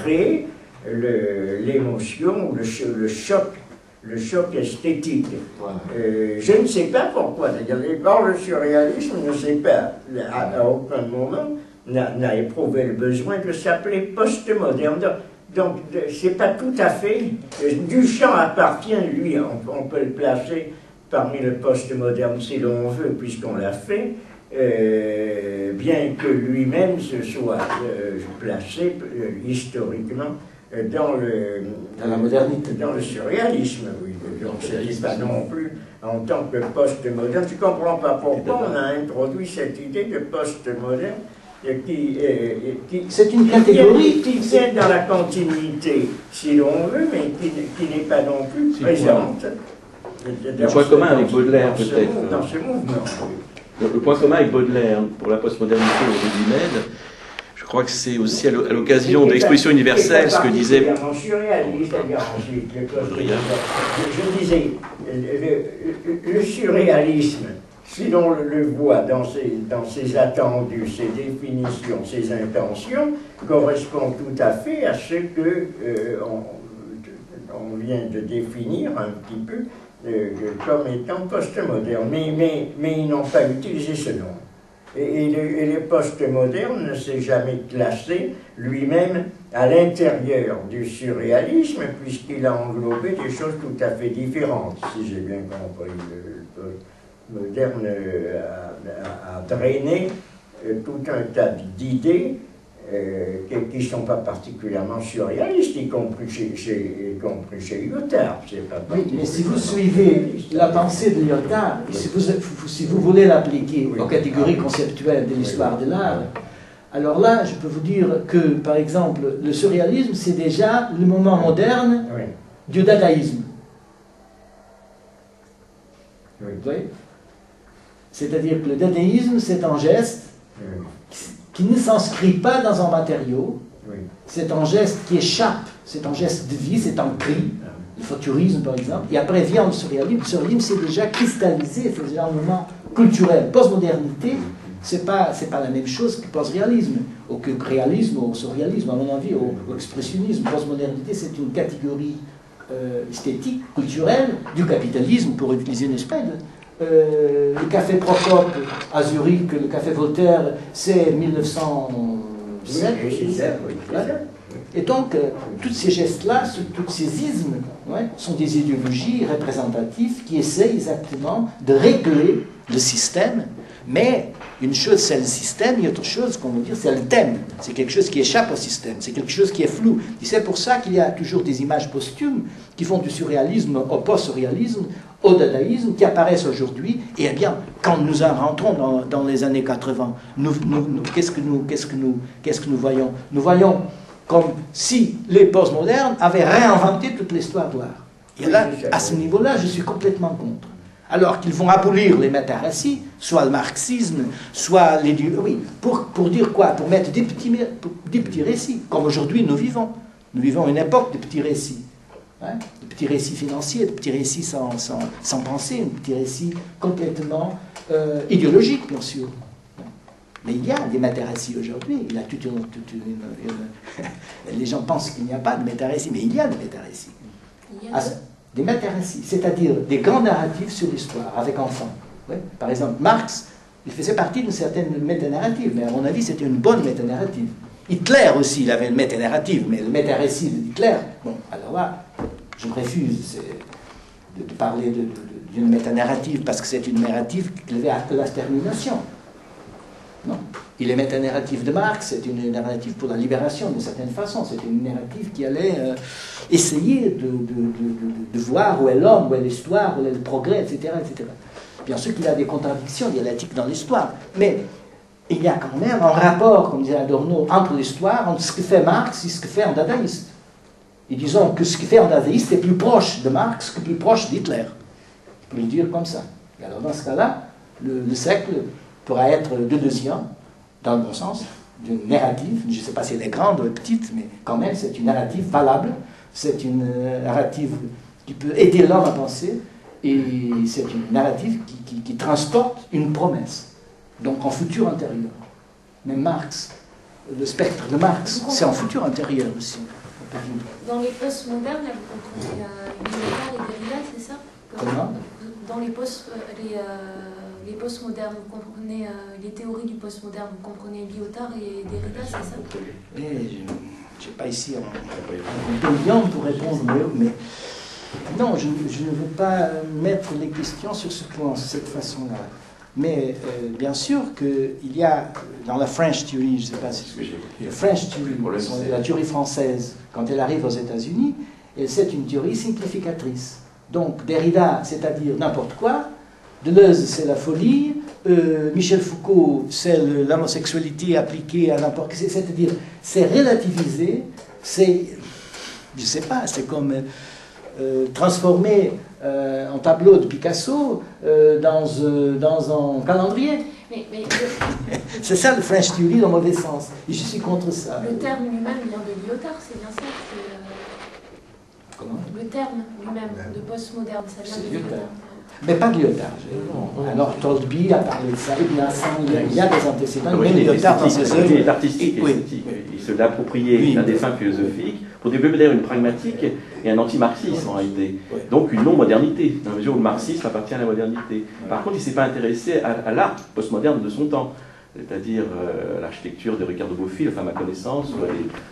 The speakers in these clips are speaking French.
créer l'émotion ou le choc esthétique. Je ne sais pas pourquoi, d'ailleurs, le surréalisme ne sait pas, à aucun moment, n'a éprouvé le besoin de s'appeler postmoderne. Donc, c'est pas tout à fait. Duchamp appartient, lui, on peut le placer parmi le postmoderne si l'on veut, puisqu'on l'a fait, bien que lui-même se soit placé historiquement dans la modernité, dans le surréalisme, oui. Donc, ce n'est pas non plus en tant que postmoderne. Je ne comprends pas pourquoi on a introduit cette idée de postmoderne. C'est une catégorie qui tient dans la continuité, si l'on veut, mais qui n'est pas non plus présente. Le point commun avec Baudelaire, peut-être. Dans ce mouvement. Le point commun avec Baudelaire pour la postmodernité au Rudimède, je crois que c'est aussi à l'occasion de l'exposition universelle ce que disait. Je disais, le surréalisme, si l'on le voit dans ses attendus, ses définitions, ses intentions, correspond tout à fait à ce que on vient de définir un petit peu comme étant postmoderne. Mais ils n'ont pas utilisé ce nom. Et le postmoderne ne s'est jamais classé lui-même à l'intérieur du surréalisme, puisqu'il a englobé des choses tout à fait différentes, si j'ai bien compris. Le moderne a drainé tout un tas d'idées qui ne sont pas particulièrement surréalistes, y compris chez Lyotard. Oui, mais si vous suivez la pensée de Lyotard, si vous voulez l'appliquer aux catégories conceptuelles de l'histoire de l'art, alors là, je peux vous dire que, par exemple, le surréalisme, c'est déjà le moment moderne du dadaïsme. Vous voyez ? C'est-à-dire que le dadaïsme, c'est un geste qui ne s'inscrit pas dans un matériau, c'est un geste qui échappe, c'est un geste de vie, c'est un cri, le futurisme par exemple, et après vient le surréalisme. Le surréalisme, c'est déjà cristallisé, c'est déjà un moment culturel. Postmodernité, c'est pas la même chose que post-réalisme, ou que réalisme, ou surréalisme, à mon avis, ou expressionnisme. Postmodernité, c'est une catégorie esthétique, culturelle, du capitalisme, pour utiliser une expression. Le café Procope à Zurich, le café Voltaire, c'est 1907. Et donc, tous ces gestes-là, tous ces ismes, sont des idéologies représentatives qui essayent exactement de régler le système. Mais une chose, c'est le système, et autre chose, qu'on veut dire, c'est le thème. C'est quelque chose qui échappe au système, c'est quelque chose qui est flou. Et c'est pour ça qu'il y a toujours des images posthumes qui font du surréalisme au post-surréalisme, au dadaïsme, qui apparaissent aujourd'hui. Et bien, quand nous rentrons dans les années 80, qu'est-ce que nous voyons? Nous voyons comme si les postmodernes avaient réinventé toute l'histoire de l'art. Et là, à ce niveau-là, je suis complètement contre. Alors qu'ils vont abolir les méta-récits, soit le marxisme, soit les... Oui, pour dire quoi? Pour mettre des petits récits, comme aujourd'hui nous vivons. Nous vivons une époque de petits récits. De petits récits financiers, de petits récits sans pensée, de petits récits complètement idéologiques, bien sûr. Mais il y a des méta-récits aujourd'hui. Il y a toute une les gens pensent qu'il n'y a pas de méta-récits, mais il y a des méta-récits. Des méta-récits, c'est-à-dire des grands narratifs sur l'histoire, avec enfants. Par exemple, Marx, il faisait partie d'une certaine méta-narrative, mais à mon avis, c'était une bonne méta-narrative. Hitler aussi, il avait une méta-narrative, mais le méta-récit d'Hitler, bon, alors là, je me refuse de parler d'une méta-narrative, parce que c'est une narrative qui levait à la termination. Non. Il est méta-narrative de Marx, c'est une narrative pour la libération, d'une certaine façon. C'est une narrative qui allait essayer de voir où est l'homme, où est l'histoire, où est le progrès, etc., etc. Bien sûr qu'il y a des contradictions dialectiques dans l'histoire, mais il y a quand même un rapport, comme disait Adorno, entre l'histoire, entre ce que fait Marx et ce que fait un dadaïste. Et disons que ce que fait un dadaïste est plus proche de Marx que plus proche d'Hitler. Je peux le dire comme ça. Et alors dans ce cas-là, le siècle pourra être de deuxième, dans le bon sens, d'une narrative, je ne sais pas si elle est grande ou petite, mais quand même c'est une narrative valable, c'est une narrative qui peut aider l'homme à penser, et c'est une narrative qui transporte une promesse, donc en futur antérieur. Mais Marx le spectre de Marx. C'est un futur antérieur aussi. Dans les postmodernes, vous comprenez Lyotard et Derrida, c'est ça? Comment? Dans les postmodernes, vous comprenez les théories du postmoderne, vous comprenez Lyotard et Derrida, c'est ça? Je n'ai pas ici un compendium pour répondre, mais non, je ne veux pas mettre les questions sur ce plan, de cette façon-là. Mais bien sûr qu'il y a, dans la French Theory, je ne sais pas si la French Theory, la théorie française, quand elle arrive aux États-Unis, c'est une théorie simplificatrice. Donc Derrida, c'est-à-dire n'importe quoi, Deleuze, c'est la folie, Michel Foucault, c'est l'homosexualité appliquée à n'importe quoi, c'est-à-dire c'est relativisé, c'est, je ne sais pas, c'est comme transformer un tableau de Picasso dans un calendrier. C'est ça le French Theory dans le mauvais sens. Et je suis contre ça. Le terme lui-même vient de Lyotard, c'est bien ça? Comment? Le terme lui-même de postmoderne, ça vient de Lyotard. Mais pas de Lyotard. Alors Tolby a parlé de ça, il y a des antécédents, mais Lyotard dans ses œuvres. Il est artistique et esthétique. Il se l'appropriait d'un dessin philosophique pour développer d'ailleurs une pragmatique et un anti-marxisme en réalité. Donc une non-modernité, dans la mesure où le marxisme appartient à la modernité. Par contre, il ne s'est pas intéressé à l'art postmoderne de son temps, c'est-à-dire l'architecture de Riccardo Bofill, enfin à ma connaissance, ou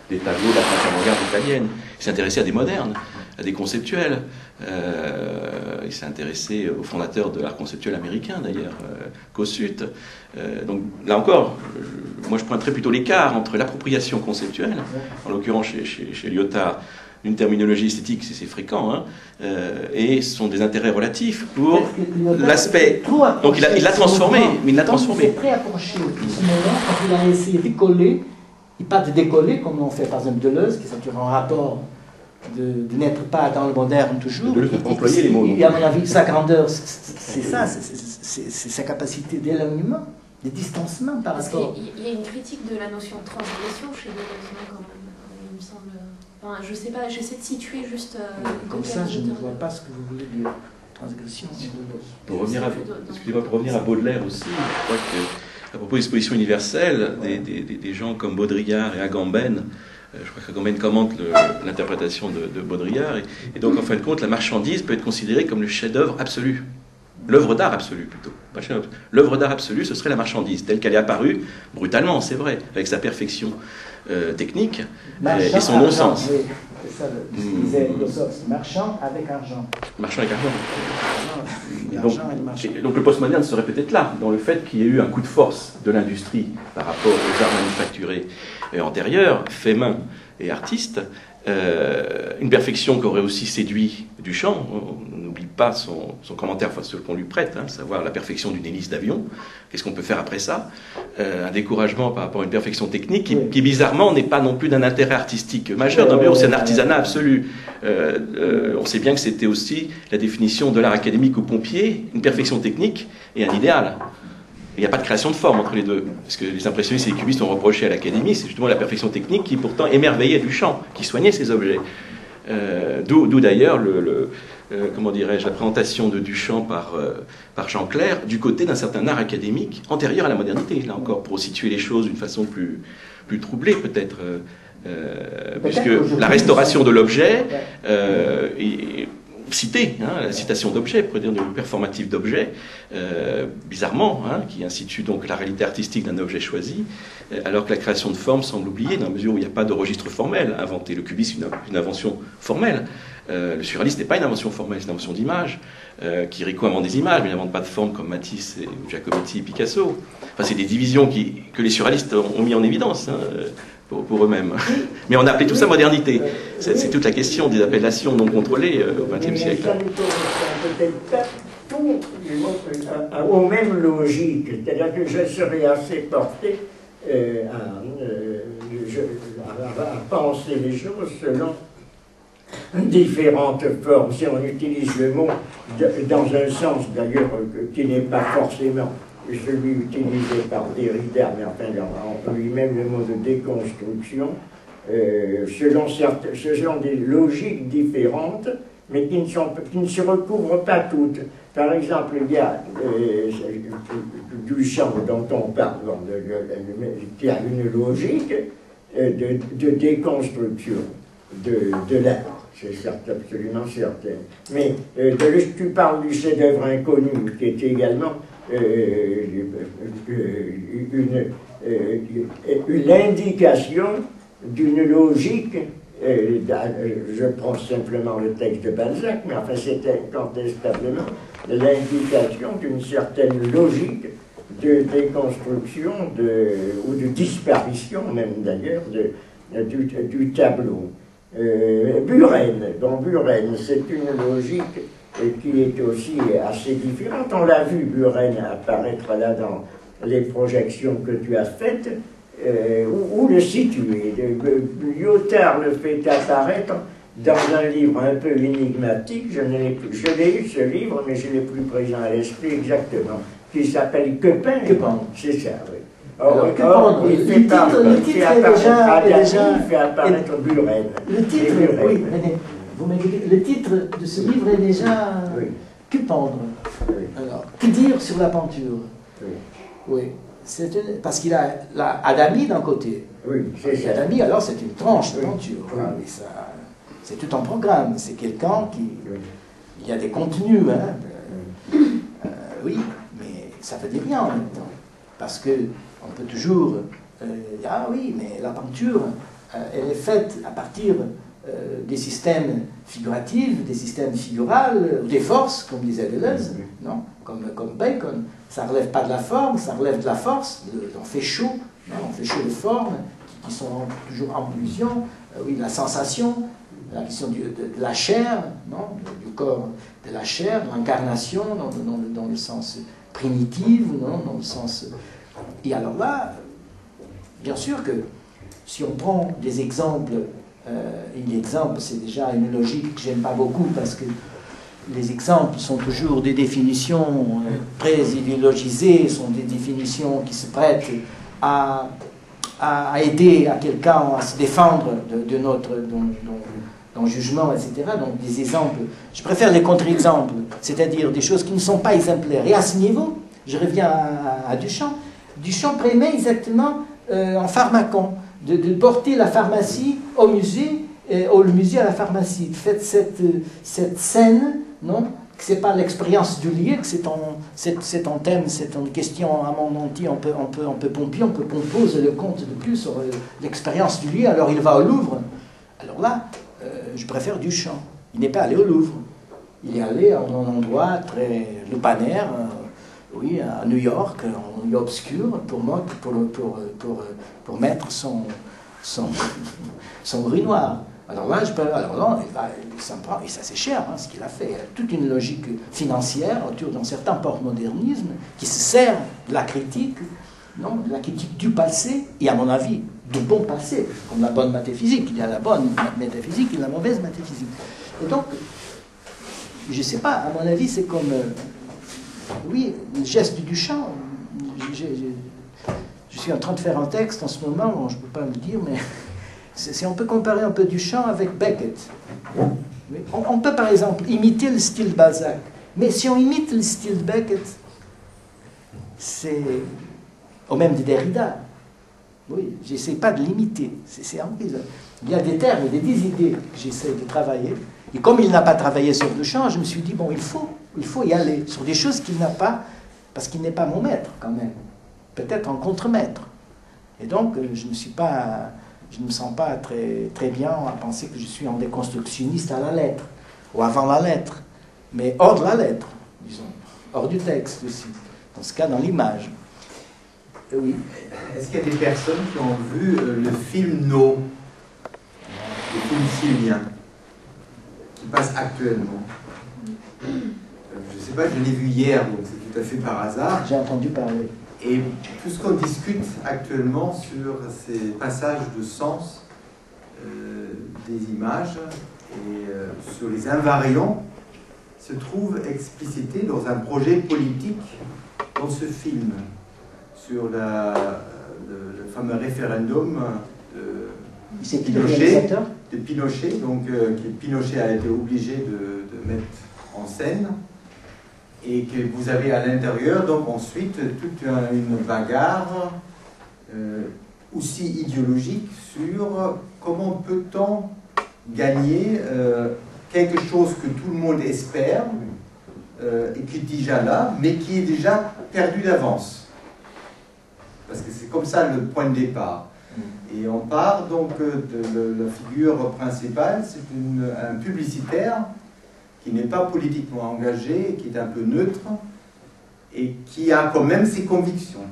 des tableaux de la peinture moderne italienne. Il s'est intéressé à des modernes, à des conceptuels. Il s'est intéressé aux fondateurs de l'art conceptuel américain, d'ailleurs, Kossuth. Donc là encore, moi je pointerais plutôt l'écart entre l'appropriation conceptuelle, en l'occurrence chez Lyotard, une terminologie esthétique, c'est fréquent, hein, et ce sont des intérêts relatifs pour l'aspect. Donc il l'a transformé, mais il l'a transformé. Il s'est très approché au moment quand il a essayé de coller, il pas de décoller comme l'on fait par exemple Deleuze, qui est un rapport de n'être pas dans le moderne toujours. Deleuze peut employer les mots. Et à mon avis, sa grandeur, c'est ça, c'est sa capacité d'éloignement, de distancement par rapport. Parce qu'il y a une critique de la notion de transgression chez Deleuze, quand même, il me semble. Enfin, je sais pas, j'essaie de situer juste. Comme ça, je ne vois pas ce que vous voulez dire. Transgression. Pour revenir à Baudelaire aussi, je crois que, à propos de l'exposition universelle, des gens comme Baudrillard et Agamben, je crois qu'Agamben commente l'interprétation de Baudrillard, et donc en fin de compte, la marchandise peut être considérée comme le chef-d'œuvre absolu. L'œuvre d'art absolue, plutôt. L'œuvre d'art absolue, ce serait la marchandise, telle qu'elle est apparue, brutalement, c'est vrai, avec sa perfection technique et son non-sens. Oui, c'est ça ce qu'il disait Philosophe, marchand avec argent. Marchand avec argent. Donc le postmoderne serait peut-être là, dans le fait qu'il y ait eu un coup de force de l'industrie par rapport aux arts manufacturés antérieurs, faits main et artistes, une perfection qui aurait aussi séduit Duchamp. On n'oublie pas son commentaire, enfin ce qu'on lui prête, hein, savoir la perfection d'une hélice d'avion. Qu'est-ce qu'on peut faire après ça? Un découragement par rapport à une perfection technique qui bizarrement n'est pas non plus d'un intérêt artistique majeur, dans le c'est un artisanat absolu. On sait bien que c'était aussi la définition de l'art académique aux pompiers, une perfection technique et un idéal. Il n'y a pas de création de forme entre les deux. Parce que les impressionnistes et les cubistes ont reproché à l'Académie, c'est justement la perfection technique qui pourtant émerveillait Duchamp, qui soignait ses objets. D'où d'ailleurs comment dirais-je, la présentation de Duchamp par Jean Clair du côté d'un certain art académique antérieur à la modernité, là encore, pour situer les choses d'une façon plus troublée peut-être. Puisque la restauration de l'objet est citée, hein, la citation d'objet, pour dire de performatif d'objet, bizarrement, hein, qui institue donc la réalité artistique d'un objet choisi, alors que la création de forme semble oubliée, dans la mesure où il n'y a pas de registre formel inventé. Le cubisme est une invention formelle. Le surréaliste n'est pas une invention formelle, c'est une invention d'image. Chirico invente des images, mais il n'invente pas de forme comme Matisse, ou Giacometti et Picasso. Enfin, c'est des divisions que les surréalistes ont mis en évidence, hein, pour eux-mêmes. Mais on a appelé tout ça modernité. C'est toute la question des appellations non contrôlées au XXe siècle. Peut-être pas tout aux mêmes logiques. C'est-à-dire que je serais assez porté à penser les choses selon différentes formes. Si on utilise le mot dans un sens d'ailleurs qui n'est pas forcément celui utilisé par Derrida, mais enfin en lui-même le mot de déconstruction, ce sont des logiques différentes, mais qui ne se recouvrent pas toutes. Par exemple, il y a Duchamp dont on parle, qui a une logique de déconstruction de l'art, c'est certain, absolument certain. Mais tu parles du chef-d'œuvre inconnu, qui est également une indication d'une logique. Je prends simplement le texte de Balzac, mais enfin c'était incontestablement l'indication d'une certaine logique de déconstruction ou de disparition même d'ailleurs du tableau. Buren, c'est une logique qui est aussi assez différente. On l'a vu Buren apparaître là dans les projections que tu as faites. Où le situer. Lyotard le fait apparaître dans un livre un peu énigmatique. Je l'ai eu ce livre, mais je l'ai plus présent à l'esprit exactement, qui s'appelle Que peindre. C'est ça, oui. Il fait apparaître Buren. Le titre, oui, vous m'avez dit, le titre de ce livre est déjà Que pendre. Oui. Alors, que dire sur la peinture? Oui. Parce qu'il a Adami d'un côté. Oui, c'est ça. Adami, alors c'est une tranche de peinture. Oui. C'est tout un programme. C'est quelqu'un qui... Il y a des contenus, hein. Oui, mais ça ne veut dire rien en même temps. Parce qu'on peut toujours dire, ah oui, mais la peinture, elle est faite à partir des systèmes figuratifs, des systèmes figurals, des forces, comme disait Deleuze, non, comme Bacon. Ça ne relève pas de la forme, ça relève de la force, on fait chaud, non, on fait chaud de formes qui sont toujours en illusion, oui, la sensation, la question de la chair, non, du corps de la chair, l'incarnation dans le sens primitif, non, dans le sens... Et alors là, bien sûr que si on prend des exemples, l'exemple c'est déjà une logique que j'aime pas beaucoup parce que les exemples sont toujours des définitions très idéologisées, sont des définitions qui se prêtent à aider à quelqu'un à se défendre de notre jugement, etc. Donc des exemples, je préfère les contre-exemples, c'est-à-dire des choses qui ne sont pas exemplaires. Et à ce niveau, je reviens à Duchamp. Duchamp prémet exactement en pharmacon de porter la pharmacie au musée, le musée à la pharmacie. Faites cette scène, non, que c'est pas l'expérience du lieu, que c'est un thème, c'est une question à mon entier, on peut poser le compte de plus sur l'expérience du lieu. Alors il va au Louvre. Alors là, je préfère Duchamp. Il n'est pas allé au Louvre. Il est allé à un endroit très lupanaire, oui, à New York, en lieu obscur, pour mettre son urinoir. Alors là, il s'en prend, et ça c'est cher, hein, ce qu'il a fait. Il y a toute une logique financière autour d'un certain postmodernisme qui se sert de la critique, non, de la critique du passé, et à mon avis, du bon passé, comme la bonne métaphysique. Il y a la bonne métaphysique et la mauvaise métaphysique. Et donc, je ne sais pas, à mon avis, c'est comme... oui, le geste du Duchamp. Je suis en train de faire un texte en ce moment, bon, je ne peux pas le dire, mais... Si on peut comparer un peu Duchamp avec Beckett. On peut par exemple imiter le style Balzac. Mais si on imite le style Beckett, c'est au même de Derrida. Oui, j'essaie pas de l'imiter. C'est en prison. Il y a des termes, des idées que j'essaie de travailler. Et comme il n'a pas travaillé sur Duchamp, je me suis dit, bon, il faut y aller sur des choses qu'il n'a pas, parce qu'il n'est pas mon maître quand même. Peut-être un contre-maître. Et donc, je ne me sens pas très, très bien à penser que je suis un déconstructionniste à la lettre, ou avant la lettre, mais hors de la lettre, disons, hors du texte aussi, dans ce cas dans l'image. Oui. Est-ce qu'il y a des personnes qui ont vu le film No, le film chilien, qui passe actuellement? Je ne sais pas, je l'ai vu hier, donc c'est tout à fait par hasard. J'ai entendu parler. Et tout ce qu'on discute actuellement sur ces passages de sens des images et sur les invariants se trouve explicité dans un projet politique dans ce film sur le fameux référendum de Pinochet, donc que Pinochet a été obligé de mettre en scène. et que vous avez à l'intérieur, donc ensuite, toute une bagarre aussi idéologique sur comment peut-on gagner quelque chose que tout le monde espère et qui est déjà là, mais qui est déjà perdu d'avance. Parce que c'est comme ça le point de départ. Et on part donc de la figure principale, c'est un publicitaire qui n'est pas politiquement engagé, qui est un peu neutre et qui a quand même ses convictions.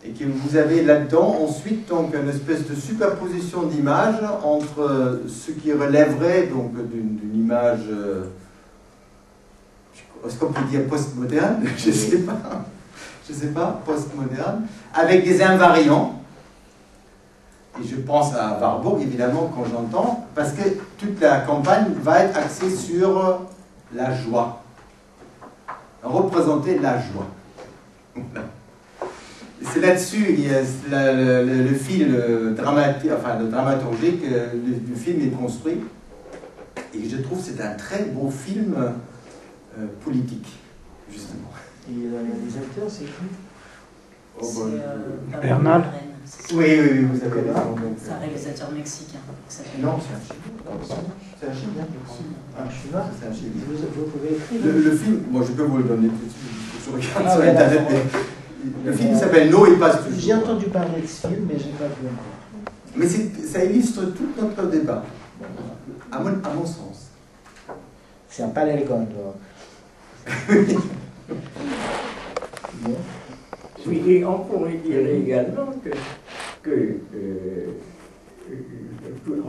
Et que vous avez là-dedans ensuite donc une espèce de superposition d'images entre ce qui relèverait donc d'une image, est-ce qu'on peut dire postmoderne? Je sais pas, postmoderne, avec des invariants. Et je pense à Warburg, évidemment, quand j'entends, parce que toute la campagne va être axée sur la joie. Représenter la joie. C'est là-dessus, il y a le fil dramatique, enfin le dramaturgique du film est construit. Et je trouve que c'est un très beau film politique, justement. Et le réalisateur, c'est qui? Bernal. Oui, vous avez raison. C'est un réalisateur mexicain. Non, c'est un chinois. C'est un chinois. Un chinois. C'est un chinois. Vous pouvez écrire. Le film, moi je peux vous le donner tout de suite. Je regarde sur ouais, Internet. Le film s'appelle No et passe toujours. J'ai entendu parler de ce film, mais je n'ai pas vu encore. Mais ça illustre tout notre débat, à mon sens. C'est un Palergon, Bon. Oui, et on pourrait dire également que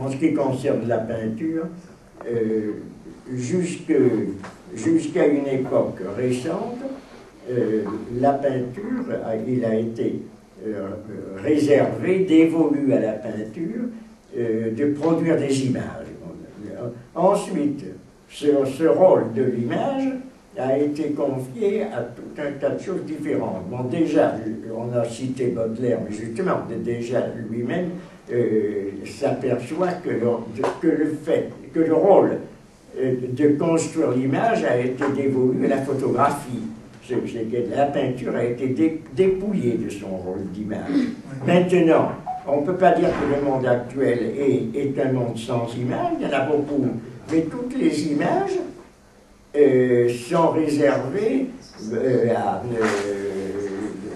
en ce qui concerne la peinture, jusqu'à une époque récente, la peinture, il a été réservé, dévolu à la peinture, de produire des images. Ensuite, ce rôle de l'image a été confié à tout un tas de choses différentes. Bon, déjà, on a cité Baudelaire, mais justement, déjà lui-même s'aperçoit que le rôle de construire l'image a été dévolu à la photographie. C'est que la peinture a été dépouillée de son rôle d'image. Maintenant, on ne peut pas dire que le monde actuel est un monde sans images, il y en a beaucoup, mais toutes les images sont réservées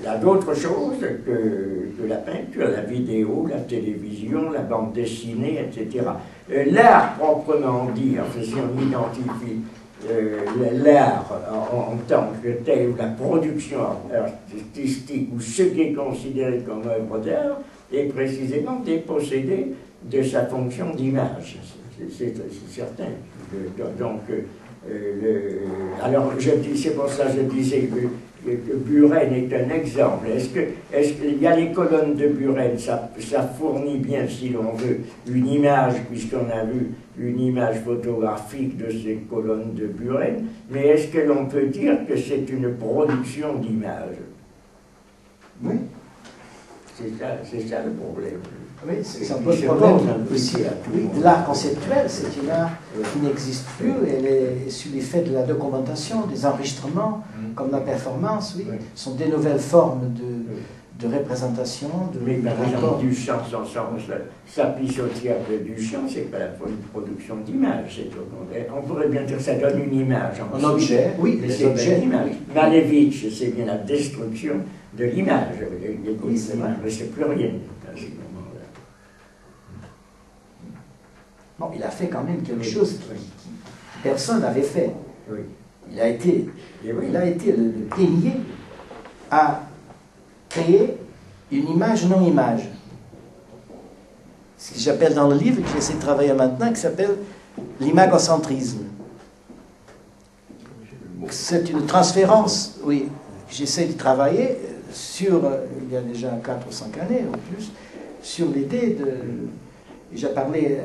à d'autres choses que la peinture, la vidéo, la télévision, la bande dessinée, etc. L'art proprement dit, enfin, si on identifie l'art en tant que tel, ou la production artistique, ou ce qui est considéré comme œuvre d'art, est précisément dépossédé de sa fonction d'image. C'est certain. Donc, alors, c'est pour ça que je disais que Buren est un exemple. Est-ce qu'il y a les colonnes de Buren, ça fournit bien, si l'on veut, une image, puisqu'on a vu une image photographique de ces colonnes de Buren, mais est-ce que l'on peut dire que c'est une production d'image? Oui. C'est ça le problème. Oui, c'est un peu le problème aussi. Oui, de l'art conceptuel, c'est une art qui n'existe plus, elle est sous l'effet de la documentation, des enregistrements, comme la performance, oui. Ce sont des nouvelles formes de représentation. Mais par exemple, Duchamp, sa pissotière de Duchamp, c'est pas une production d'image, on pourrait bien dire que ça donne une image. Un objet, oui, c'est une image. Malevich, c'est bien la destruction de l'image. Oui, c'est vrai. Mais c'est plus rien. Bon, il a fait quand même quelque chose que personne n'avait fait. Oui. Il a été le premier à créer une image non-image. Ce que j'appelle dans le livre, que j'essaie de travailler maintenant, qui s'appelle l'imagocentrisme. C'est une transférence, oui, que j'essaie de travailler sur, il y a déjà 4 ou 5 années ou plus, sur l'idée de... J'ai parlé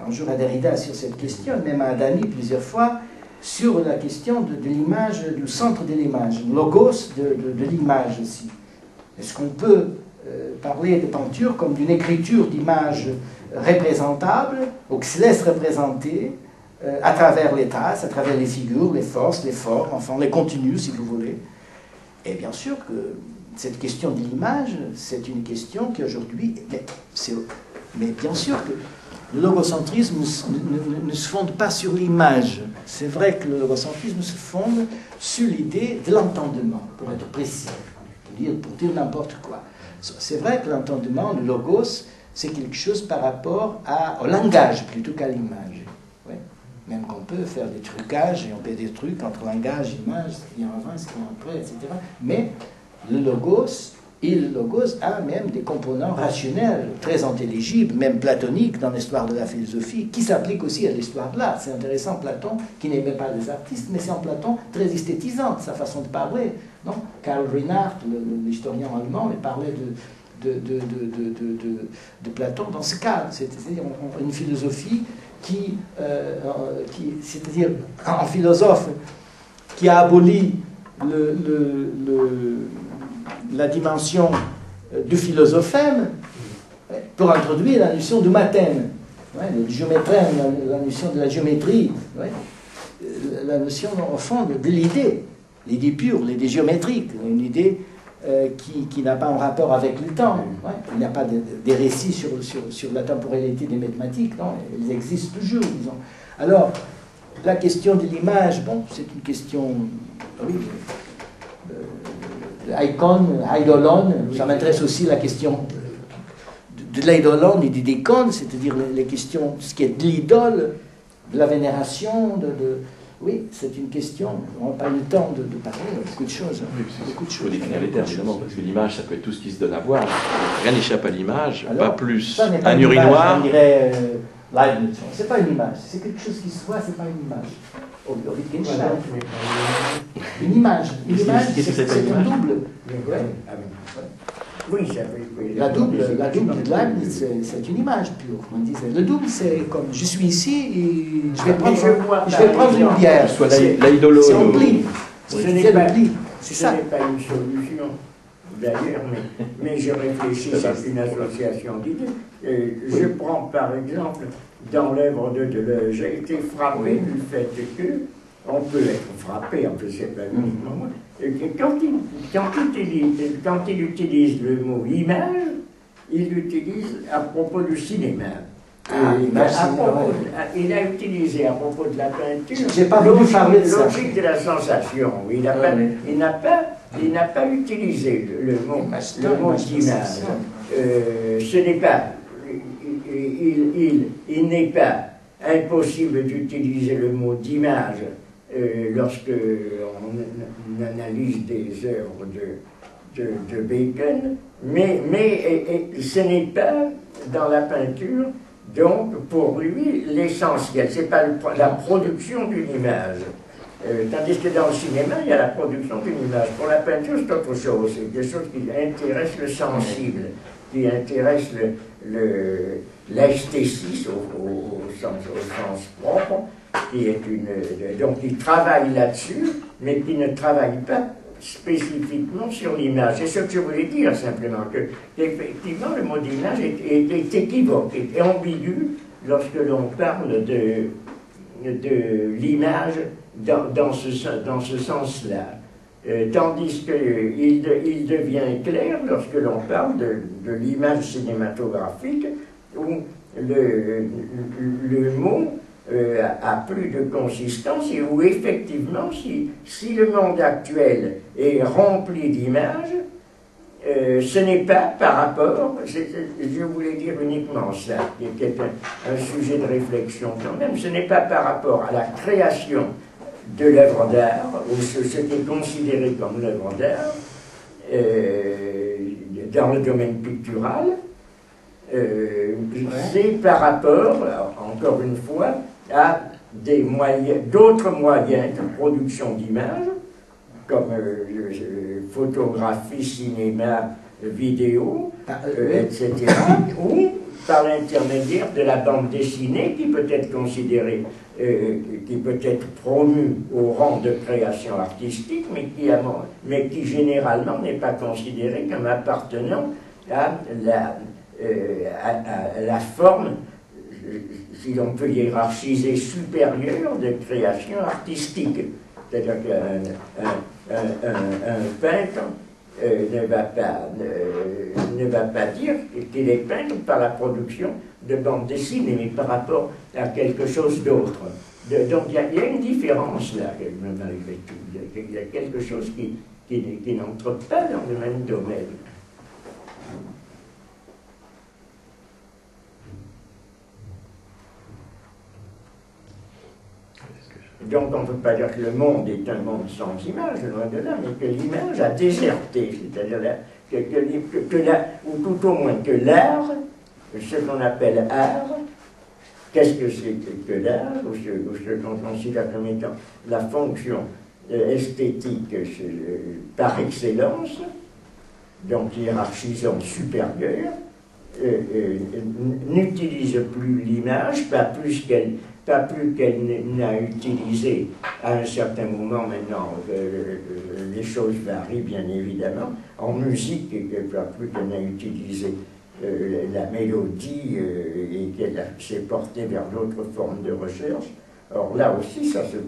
un jour à Derrida sur cette question, même à Adami plusieurs fois, sur la question de l'image, du centre de l'image, logos de l'image aussi. Est-ce qu'on peut parler de peinture comme d'une écriture d'image représentable, ou qui se laisse représenter à travers les traces, à travers les figures, les forces, les formes, enfin les contenus si vous voulez. Et bien sûr que cette question de l'image, c'est une question qui aujourd'hui, mais bien sûr que le logocentrisme ne se fonde pas sur l'image. C'est vrai que le logocentrisme se fonde sur l'idée de l'entendement, pour être précis, pour dire n'importe quoi. C'est vrai que l'entendement, le logos, c'est quelque chose par rapport au langage plutôt qu'à l'image. Ouais. Même qu'on peut faire des trucages et on fait des trucs entre langage et image, ce qui vient avant, ce qui vient après, etc. Mais le logos a même des composants rationnels, très intelligibles, même platoniques dans l'histoire de la philosophie, qui s'appliquent aussi à l'histoire de l'art. C'est intéressant, Platon, qui n'aimait pas les artistes, mais c'est en Platon très esthétisante, sa façon de parler. Non, Karl Reinhardt, l'historien allemand, il parlait de Platon dans ce cas, c'est-à-dire une philosophie c'est-à-dire un philosophe qui a aboli la dimension du philosophème pour introduire la notion du mathème, le géométrème, la notion de la géométrie, la notion au fond de l'idée pure, l'idée géométrique, une idée qui n'a pas un rapport avec le temps. Il n'y a pas des récits sur la temporalité des mathématiques, non, elles existent toujours, disons. Alors, la question de l'image, bon, c'est une question, oui, eidolon, ça m'intéresse aussi la question de l'eidolon et de l'icône, c'est-à-dire les questions, ce qui est de l'idole, de la vénération, oui, c'est une question, on n'a pas eu le temps de parler, beaucoup de choses. Il faut définir les termes, évidemment, parce que l'image, ça peut être tout ce qui se donne à voir. Rien n'échappe à l'image, pas plus un urinoir. On dirait Leibniz, c'est pas une image, c'est quelque chose qui se voit, c'est pas une image. Une image, c'est un double. Oui, ça fait. La double de Leibniz, c'est une image pure, comme on disait. Le double, c'est comme je suis ici et je vais prendre une bière. C'est un pli. Ce n'est pas une solution, d'ailleurs, mais je réfléchis, c'est une association d'idées. Je prends par exemple, dans l'œuvre de Deleuze, j'ai été frappé du fait que on peut être frappé, en plus c'est pas uniquement moi, quand il utilise le mot image, il l'utilise à propos du cinéma. Il a utilisé à propos de la peinture logique de la sensation. Il n'a pas utilisé le mot d'image. Ce n'est pas, il n'est pas impossible d'utiliser le mot d'image lorsque on analyse des œuvres de Bacon, mais ce n'est pas dans la peinture, donc pour lui l'essentiel, c'est pas la production d'une image. Tandis que dans le cinéma, il y a la production d'une image. Pour la peinture, c'est autre chose, c'est quelque chose qui intéresse le sensible, qui intéresse l'esthétisme au sens propre, qui est donc il travaille là-dessus, mais qui ne travaille pas spécifiquement sur l'image. C'est ce que je voulais dire simplement, que effectivement le mot d'image est équivoque, est ambigu lorsque l'on parle de l'image dans ce sens-là. Tandis qu'il devient clair lorsque l'on parle de l'image cinématographique, où le mot a plus de consistance et où effectivement, si le monde actuel est rempli d'images, ce n'est pas par rapport, je voulais dire uniquement ça, qui est un sujet de réflexion quand même, ce n'est pas par rapport à la création de l'œuvre d'art, ou ce qui est considéré comme l'œuvre d'art, dans le domaine pictural, c'est par rapport, encore une fois, à d'autres moyens de production d'images, comme photographie, cinéma, vidéo, etc., ou par l'intermédiaire de la bande dessinée qui peut être considérée, qui peut être promue au rang de création artistique, mais qui généralement n'est pas considérée comme appartenant à la forme si l'on peut hiérarchiser, supérieur de création artistique. C'est-à-dire qu'un peintre ne va pas dire qu'il est peintre par la production de bande dessinée, mais par rapport à quelque chose d'autre. Donc il y a une différence là, malgré tout. Il y a quelque chose qui n'entre pas dans le même domaine. Donc on ne peut pas dire que le monde est un monde sans image, loin de là, mais que l'image a déserté, c'est-à-dire ou tout au moins que l'art, ce qu'on appelle art, qu'est-ce que c'est que l'art, ou ce qu'on considère comme étant la fonction esthétique par excellence, donc hiérarchisant supérieur, n'utilise plus l'image, pas plus qu'elle n'a utilisé à un certain moment. Maintenant, les choses varient bien évidemment. En musique, pas plus qu'elle n'a utilisé la mélodie et qu'elle s'est portée vers d'autres formes de recherche. Or là aussi, ça se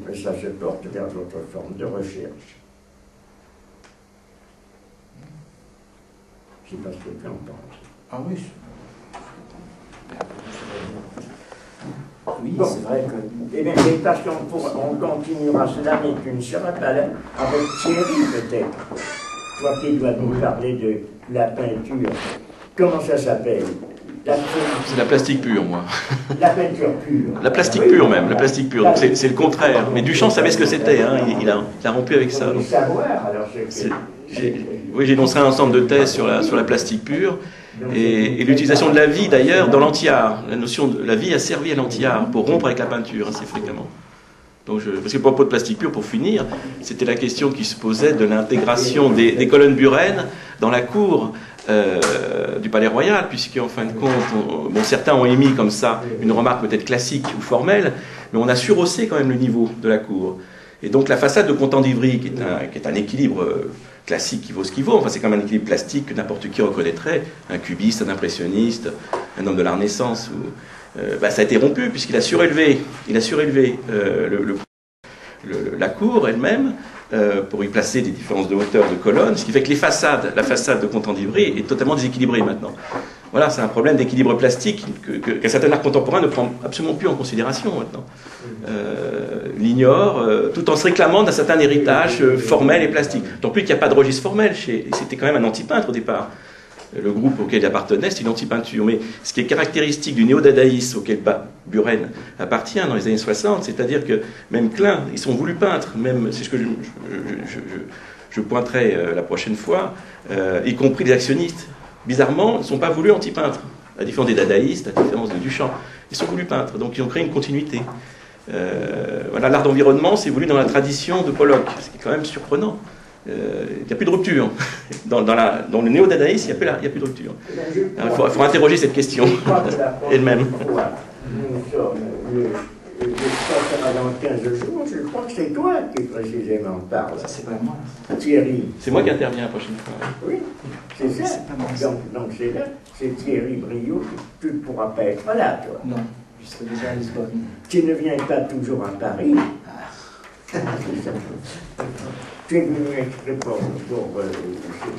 porte vers d'autres formes de recherche. Je ne sais pas ce que tu en penses. Ah oui. Oui, bon, c'est vrai que... Eh bien, parce qu'on continuera cela, mais tu ne seras pas là avec Thierry, peut-être. Toi qui dois nous parler de la peinture. Comment ça s'appelle? C'est la plastique pure, moi. La peinture pure. La plastique pure, même, la plastique pure. Donc c'est le contraire. Mais Duchamp savait ce que c'était, hein. Il a rompu avec ça. Donc. Oui, j'ai énoncé un ensemble de thèses sur la plastique pure. Et l'utilisation de la vie, d'ailleurs, dans l'anti-art. La notion de la vie a servi à l'anti-art pour rompre avec la peinture, assez fréquemment. Donc parce que, propos de plastique pure, pour finir, c'était la question qui se posait de l'intégration des colonnes Buren dans la cour du Palais Royal, puisqu'en fin de compte, certains ont émis comme ça une remarque peut-être classique ou formelle, mais on a surhaussé quand même le niveau de la cour. Et donc la façade de Contant d'Ivry, qui est un équilibre classique qui vaut ce qu'il vaut, enfin c'est quand même un équilibre plastique que n'importe qui reconnaîtrait, un cubiste, un impressionniste, un homme de la Renaissance, ça a été rompu puisqu'il a surélevé, la cour elle-même pour y placer des différences de hauteur de colonnes, ce qui fait que la façade de Contant d'Ivry est totalement déséquilibrée maintenant. Voilà, c'est un problème d'équilibre plastique qu'un certain art contemporain ne prend absolument plus en considération maintenant. L'ignore, tout en se réclamant d'un certain héritage formel et plastique. Donc plus qu'il n'y a pas de registre formel, c'était quand même un anti-peintre au départ. Le groupe auquel il appartenait, c'est une anti-peinture. Mais ce qui est caractéristique du néo-dadaïsme auquel Buren appartient dans les années 60, c'est-à-dire que même Klein, ils sont voulus peintres, même, c'est ce que je pointerai la prochaine fois, y compris les actionnistes. Bizarrement, ils ne sont pas voulus anti-peintres, à la différence des dadaïstes, à la différence de Duchamp. Ils sont voulus peintres, donc ils ont créé une continuité. Voilà, l'art d'environnement, c'est voulu dans la tradition de Pollock, ce qui est quand même surprenant. Il n'y a plus de rupture. Dans le néo-dadaïsme, il n'y a plus de rupture. Il faut interroger cette question elle-même. Nous sommes dans 15 jours, je crois que c'est toi qui précisément parle. Ça, c'est pas moi. Thierry. C'est moi qui interviens la prochaine fois. Oui, c'est ça. Donc c'est là, c'est Thierry Briot, tu ne pourras pas être là, toi. Non, je serai déjà à Lisbonne. Tu ne viens pas toujours à Paris. Tu es venu exprès pour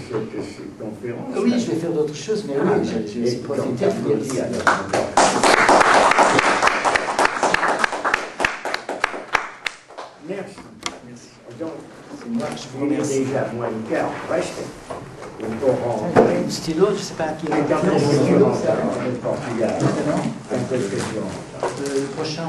cette conférence. Oui, je vais faire d'autres choses, mais oui, j'ai aussi profité de venir ici. Merci. Donc, c'est moi que je vous il est remercie. déjà moins de quart, presque. Un stylo, je ne sais pas à qui est le stylo, ça. Portugal. Maintenant, Un peu de question. le prochain